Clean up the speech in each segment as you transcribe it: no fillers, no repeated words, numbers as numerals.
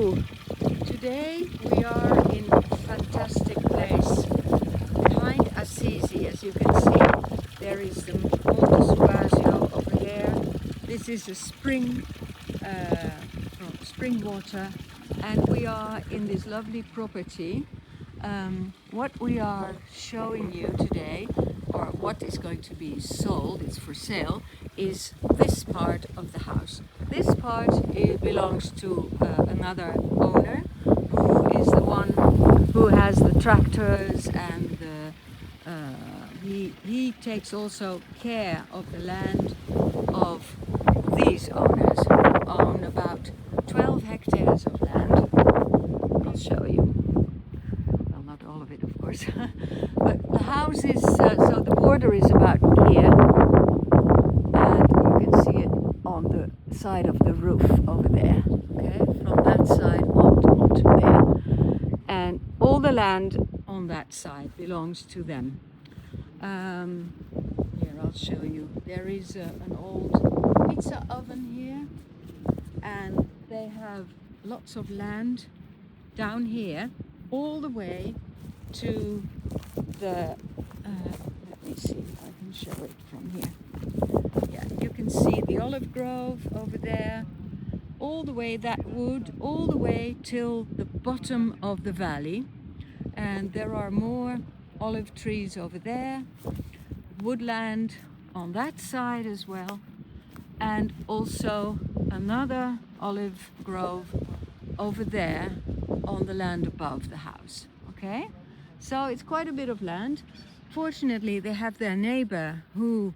Hello! Today we are in a fantastic place behind Assisi. As you can see, there is the Monte Spazio over there. This is a spring water, and we are in this lovely property. What we are showing you today, or what is going to be sold, it's for sale, is this part of the house. This part belongs to another owner, who is the one who has the tractors, and he takes also care of the land of these owners, who own about 12 hectares of land. I'll show you. Well, not all of it, of course. But the house is, so the border is about here, and you can see it on the side of the roof over there, okay, from that side onto there. And all the land on that side belongs to them. Here, I'll show you. There is an old pizza oven here, and they have lots of land down here, all the way to the, let me see if I can show it from here. Yeah, you can see the olive grove over there, all the way that wood, all the way till the bottom of the valley. And there are more olive trees over there, woodland on that side as well, and also another olive grove over there on the land above the house. Okay, so it's quite a bit of land. Fortunately, they have their neighbor who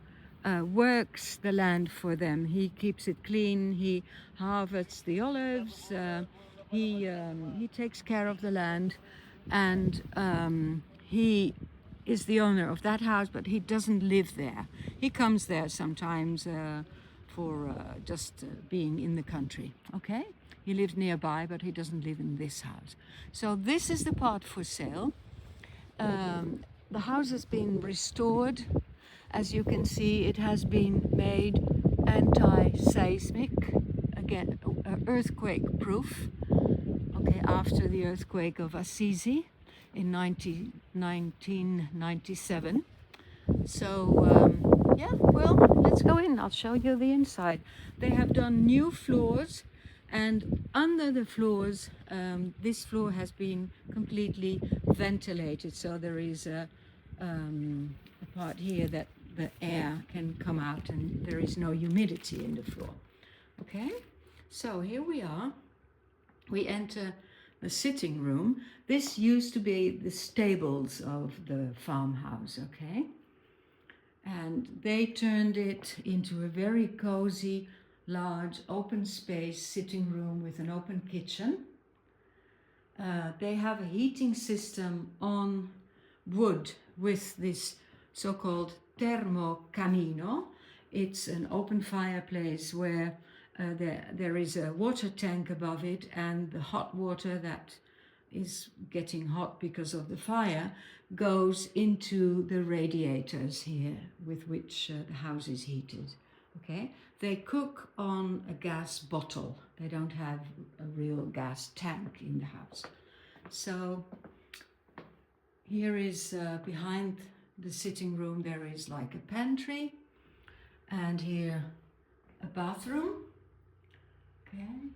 works the land for them. He keeps it clean, he harvests the olives, he takes care of the land, and he is the owner of that house, but he doesn't live there. He comes there sometimes for just being in the country, okay? He lives nearby, but he doesn't live in this house. So this is the part for sale. The house has been restored. As you can see, it has been made anti-seismic, again, earthquake proof, okay, after the earthquake of Assisi in 1997. So yeah, well, let's go in. I'll show you the inside. They have done new floors, and under the floors, this floor has been completely ventilated. So there is a part here that the air can come out, and there is no humidity in the floor. Okay, so here we are. We enter the sitting room. This used to be the stables of the farmhouse, okay? And they turned it into a very cozy, large, open space sitting room with an open kitchen. They have a heating system on wood with this so-called thermocamino. It's an open fireplace where there is a water tank above it, and the hot water that is getting hot because of the fire goes into the radiators here with which the house is heated. Okay, they cook on a gas bottle. They don't have a real gas tank in the house. So here is behind the sitting room, there is like a pantry, and here a bathroom. Okay,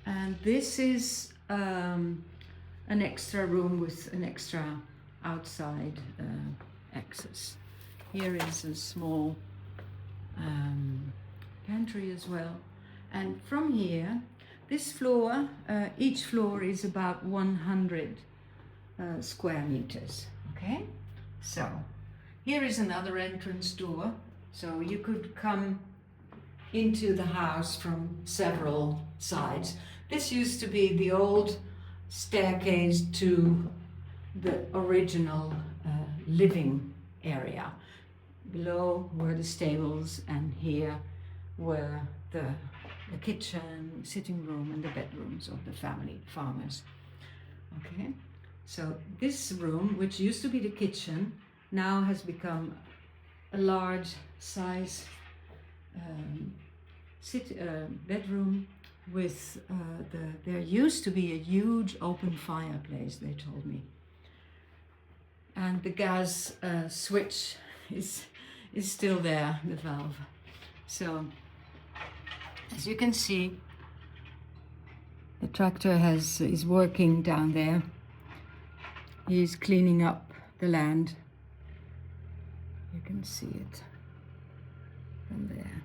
and this is an extra room with an extra outside access. Here is a small pantry as well, and from here, this floor, each floor is about 100 square meters. Okay, so here is another entrance door, so you could come into the house from several sides. This used to be the old staircase to the original living area. Below were the stables, and here were the kitchen, sitting room, and the bedrooms of the family farmers. Okay, so this room, which used to be the kitchen, now has become a large size bedroom with there used to be a huge open fireplace, they told me. And the gas switch is still there, the valve. So, as you can see, the tractor is working down there. He's cleaning up the land. You can see it from there.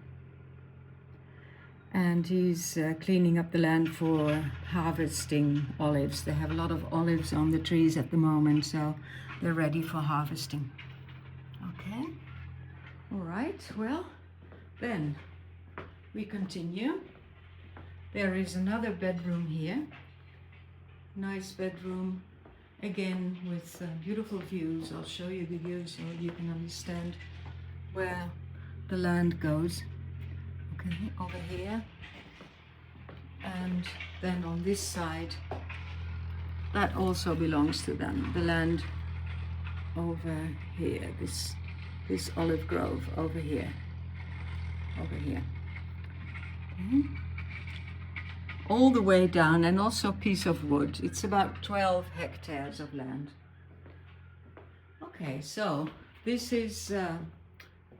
And he's cleaning up the land for harvesting olives. They have a lot of olives on the trees at the moment, so they're ready for harvesting. Okay, all right, well, then we continue. There is another bedroom here. Nice bedroom, again with beautiful views. I'll show you the views so you can understand where the land goes. Okay, over here, and then on this side, that also belongs to them. The land over here, this olive grove over here. Okay. All the way down, and also a piece of wood. It's about 12 hectares of land. Okay, so this is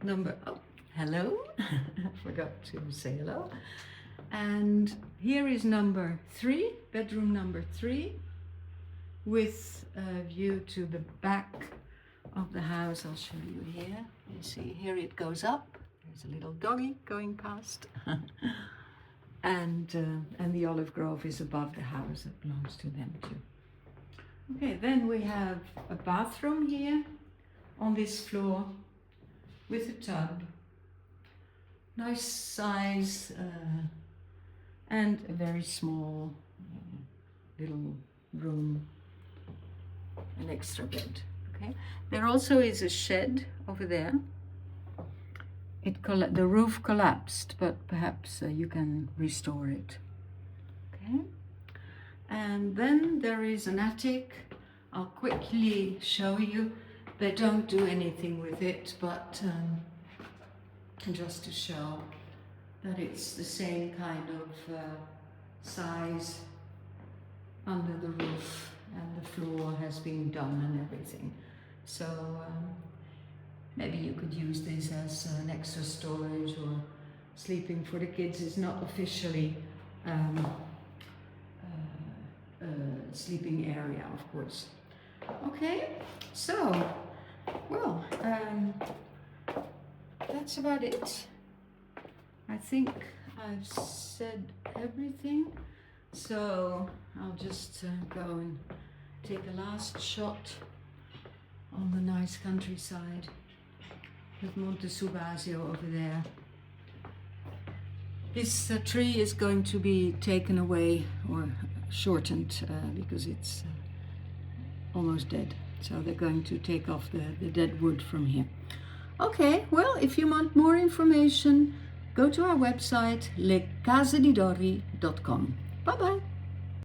number, oh, hello, I forgot to say hello. And here is number 3, bedroom number 3, with a view to the back of the house. I'll show you here. You see, here it goes up. There's a little doggy going past. And the olive grove is above the house. That belongs to them too. Okay, then we have a bathroom here on this floor with a tub. Nice size and a very small little room, an extra bed. Okay, there also is a shed over there. The roof collapsed, but perhaps you can restore it. Okay, and then there is an attic. I'll quickly show you. They don't do anything with it, but just to show that it's the same kind of size under the roof, and the floor has been done and everything. So maybe you could use this as an extra storage or sleeping for the kids. It's not officially sleeping area, of course. Okay, so, well, that's about it. I think I've said everything. So I'll just go and take a last shot on the nice countryside with Monte Subasio over there. This tree is going to be taken away or shortened because it's almost dead. So they're going to take off the dead wood from here. Okay, well, if you want more information, go to our website lecasedidorri.com. Bye bye.